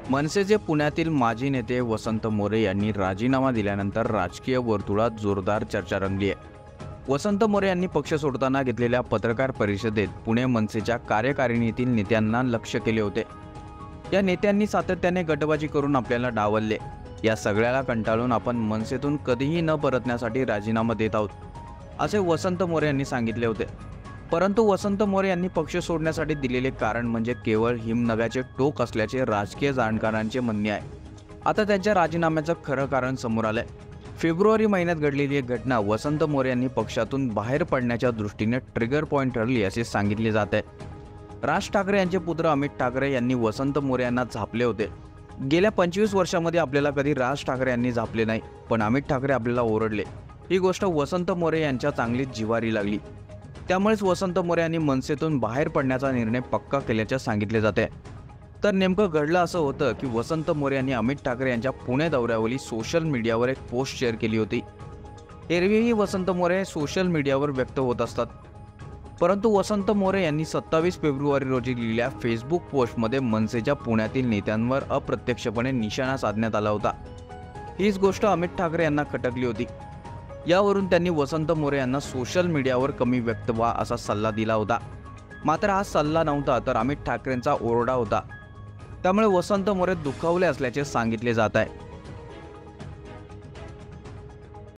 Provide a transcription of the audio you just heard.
मनसेचे पुण्यातील माजी नेते वसंत मोरे यांनी राजीनामा दिल्यानंतर राजकीय वर्तुळात जोरदार चर्चा रंगली आहे. वसंत मोरे यांनी पक्ष सोडताना घेतलेल्या पत्रकार परिषदेत पुणे मनसेच्या कार्यकारिणीतील नेत्यांना लक्ष्य केले होते. या नेत्यांनी सातत्याने गटबाजी करून आपल्याला डावलले. या सगळ्याला कंटाळून आपण मनसेतून कधीही न परतण्यासाठी राजीनामा देत आहोत, असे वसंत मोरे यांनी सांगितले होते. परंतु वसंत मोरे यांनी पक्ष सोडण्यासाठी दिलेले कारण म्हणजे केवळ हिमनगाचे टोक असल्याचे राजकीय जाणकारांचे म्हणणे आहे. आता त्यांच्या राजीनाम्याचं खरं कारण समोर आलंय. फेब्रुवारी महिन्यात घडलेली एक घटना वसंत मोरे यांनी पक्षातून बाहेर पडण्याच्या दृष्टीने ट्रिगर पॉईंट ठरली असे सांगितले जात आहे. राज ठाकरे यांचे पुत्र अमित ठाकरे यांनी वसंत मोरे यांना झापले होते. गेल्या 25 वर्षांमध्ये आपल्याला कधी राज ठाकरे यांनी झापले नाही, पण अमित ठाकरे आपल्याला ओरडले. ही गोष्ट वसंत मोरे यांच्या चांगलीच जिव्हारी लागली. त्यामुळेच वसंत मोरे यांनी मनसेतून बाहेर पडण्याचा निर्णय पक्का केल्याचे सांगितले जाते. तर नेमकं घडलं असं होतं की वसंत मोरे यांनी अमित ठाकरे यांच्या पुणे दौऱ्यावरील सोशल मीडियावर एक पोस्ट शेअर केली होती. एरवीही वसंत मोरे सोशल मीडियावर व्यक्त होत असतात, परंतु वसंत मोरे यांनी 27 फेब्रुवारी रोजी लिहिलेल्या फेसबुक पोस्टमध्ये मनसेच्या पुण्यातील नेत्यांवर अप्रत्यक्षपणे निशाणा साधण्यात आला होता. हीच गोष्ट अमित ठाकरे यांना खटकली होती. यावरून त्यांनी वसंत मोरे यांना सोशल मीडियावर कमी व्यक्त व्हा असा सल्ला दिला होता. मात्र हा सल्ला नव्हता, तर अमित ठाकरेंचा ओरडा होता. त्यामुळे वसंत मोरे दुखावले असल्याचे सांगितले जात आहे.